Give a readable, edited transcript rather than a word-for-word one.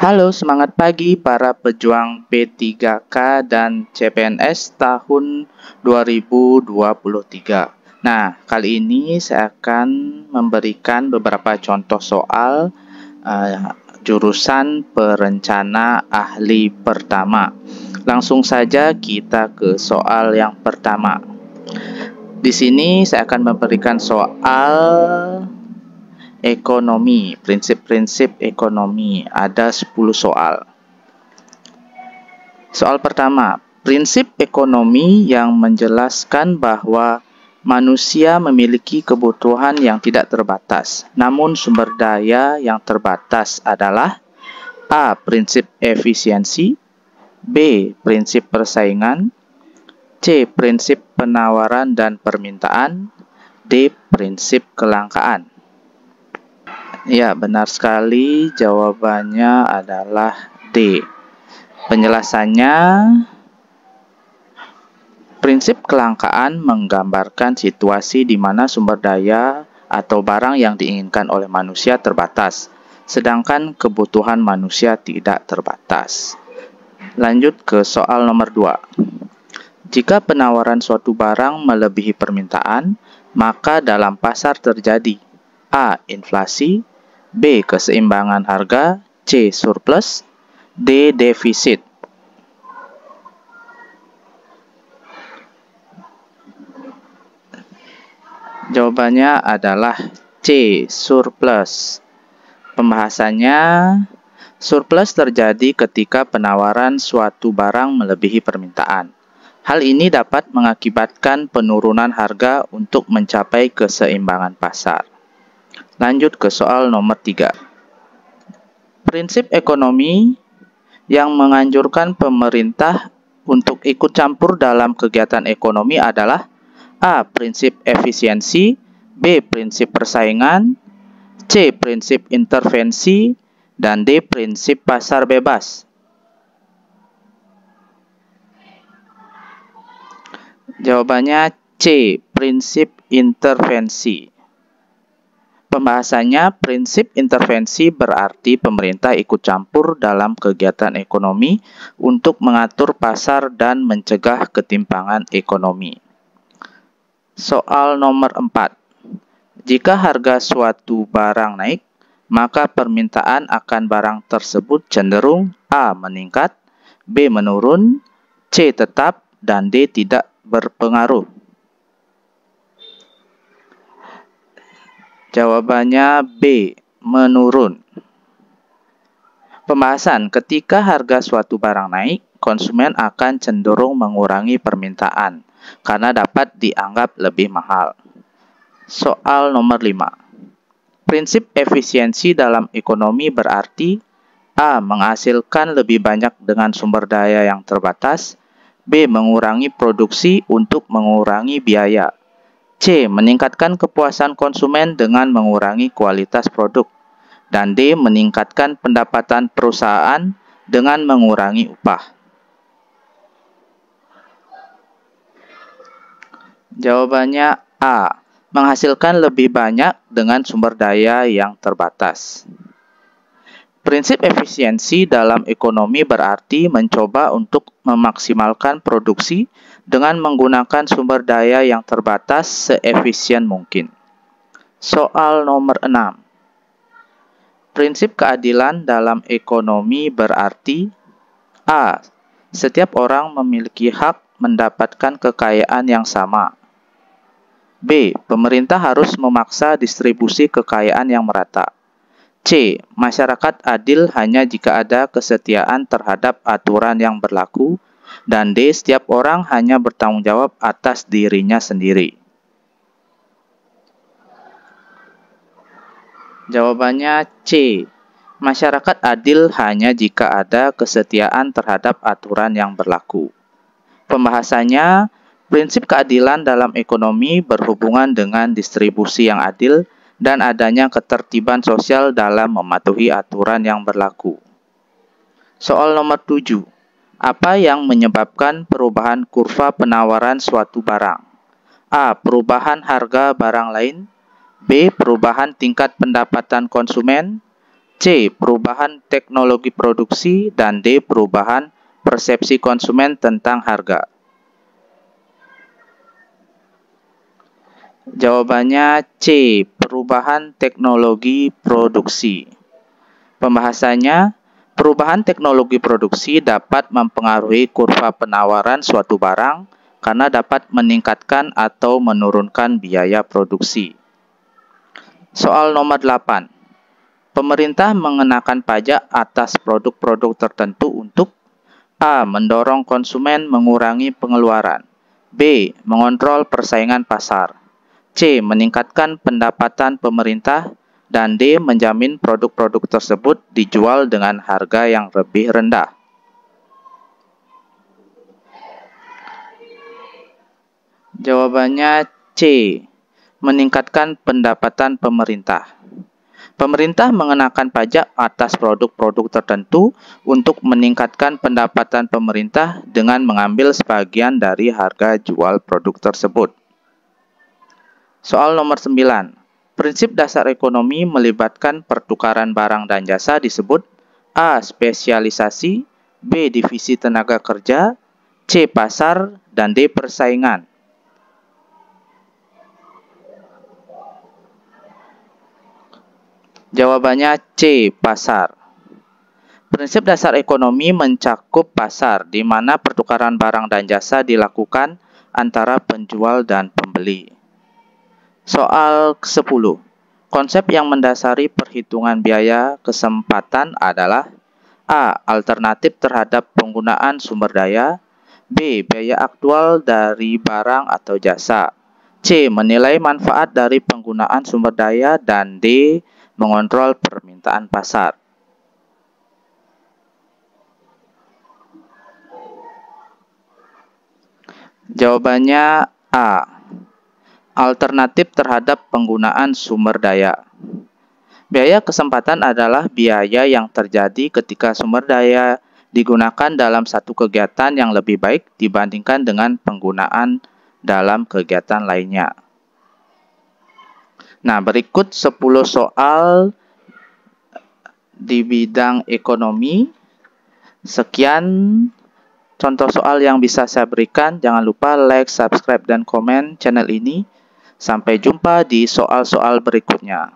Halo, semangat pagi para pejuang P3K dan CPNS tahun 2023. Nah, kali ini saya akan memberikan beberapa contoh soal jurusan perencana ahli pertama. Langsung saja kita ke soal yang pertama. Di sini saya akan memberikan soal ekonomi, prinsip-prinsip ekonomi. Ada 10 soal. Soal pertama, prinsip ekonomi yang menjelaskan bahwa manusia memiliki kebutuhan yang tidak terbatas, namun sumber daya yang terbatas adalah A. Prinsip efisiensi, B. Prinsip persaingan, C. Prinsip penawaran dan permintaan, D. Prinsip kelangkaan. Ya, benar sekali. Jawabannya adalah D. Penjelasannya, prinsip kelangkaan menggambarkan situasi di mana sumber daya atau barang yang diinginkan oleh manusia terbatas, sedangkan kebutuhan manusia tidak terbatas. Lanjut ke soal nomor 2. Jika penawaran suatu barang melebihi permintaan, maka dalam pasar terjadi A. Inflasi, B. Keseimbangan harga, C. Surplus, D. Defisit. Jawabannya adalah C. Surplus. Pembahasannya, surplus terjadi ketika penawaran suatu barang melebihi permintaan. Hal ini dapat mengakibatkan penurunan harga untuk mencapai keseimbangan pasar. Lanjut ke soal nomor 3. Prinsip ekonomi yang menganjurkan pemerintah untuk ikut campur dalam kegiatan ekonomi adalah A. Prinsip efisiensi, B. Prinsip persaingan, C. Prinsip intervensi, dan D. Prinsip pasar bebas. Jawabannya C. Prinsip intervensi. Pembahasannya, prinsip intervensi berarti pemerintah ikut campur dalam kegiatan ekonomi untuk mengatur pasar dan mencegah ketimpangan ekonomi. Soal nomor 4. Jika harga suatu barang naik, maka permintaan akan barang tersebut cenderung A. meningkat, B. menurun, C. tetap, dan D. tidak berpengaruh. Jawabannya B. menurun. Pembahasan, ketika harga suatu barang naik, konsumen akan cenderung mengurangi permintaan karena dapat dianggap lebih mahal. Soal nomor 5. Prinsip efisiensi dalam ekonomi berarti A. menghasilkan lebih banyak dengan sumber daya yang terbatas, B. mengurangi produksi untuk mengurangi biaya, C. meningkatkan kepuasan konsumen dengan mengurangi kualitas produk, dan D. meningkatkan pendapatan perusahaan dengan mengurangi upah. Jawabannya A. menghasilkan lebih banyak dengan sumber daya yang terbatas. Prinsip efisiensi dalam ekonomi berarti mencoba untuk memaksimalkan produksi dengan menggunakan sumber daya yang terbatas seefisien mungkin. Soal nomor 6. Prinsip keadilan dalam ekonomi berarti A. Setiap orang memiliki hak mendapatkan kekayaan yang sama. B. Pemerintah harus memaksa distribusi kekayaan yang merata. C. Masyarakat adil hanya jika ada kesetiaan terhadap aturan yang berlaku. Dan D. Setiap orang hanya bertanggung jawab atas dirinya sendiri. Jawabannya C. Masyarakat adil hanya jika ada kesetiaan terhadap aturan yang berlaku. Pembahasannya, prinsip keadilan dalam ekonomi berhubungan dengan distribusi yang adil dan adanya ketertiban sosial dalam mematuhi aturan yang berlaku. Soal nomor 7. Apa yang menyebabkan perubahan kurva penawaran suatu barang? A. Perubahan harga barang lain, B. Perubahan tingkat pendapatan konsumen, C. Perubahan teknologi produksi, dan D. Perubahan persepsi konsumen tentang harga. Jawabannya C. Perubahan teknologi produksi. Pembahasannya, perubahan teknologi produksi dapat mempengaruhi kurva penawaran suatu barang karena dapat meningkatkan atau menurunkan biaya produksi. Soal nomor 8. Pemerintah mengenakan pajak atas produk-produk tertentu untuk A. Mendorong konsumen mengurangi pengeluaran, B. Mengontrol persaingan pasar, C. Meningkatkan pendapatan pemerintah, dan D. Menjamin produk-produk tersebut dijual dengan harga yang lebih rendah. Jawabannya C. Meningkatkan pendapatan pemerintah. Pemerintah mengenakan pajak atas produk-produk tertentu untuk meningkatkan pendapatan pemerintah dengan mengambil sebagian dari harga jual produk tersebut. Soal nomor 9. Prinsip dasar ekonomi melibatkan pertukaran barang dan jasa disebut A. Spesialisasi, B. Divisi tenaga kerja, C. Pasar, dan D. Persaingan. Jawabannya C. Pasar. Prinsip dasar ekonomi mencakup pasar, di mana pertukaran barang dan jasa dilakukan antara penjual dan pembeli. Soal ke-10. Konsep yang mendasari perhitungan biaya kesempatan adalah A. Alternatif terhadap penggunaan sumber daya, B. Biaya aktual dari barang atau jasa, C. Menilai manfaat dari penggunaan sumber daya, dan D. Mengontrol permintaan pasar. Jawabannya A. Alternatif terhadap penggunaan sumber daya. Biaya kesempatan adalah biaya yang terjadi ketika sumber daya digunakan dalam satu kegiatan yang lebih baik dibandingkan dengan penggunaan dalam kegiatan lainnya. Nah, berikut 10 soal di bidang ekonomi. Sekian contoh soal yang bisa saya berikan. Jangan lupa like, subscribe, dan komen channel ini. Sampai jumpa di soal-soal berikutnya.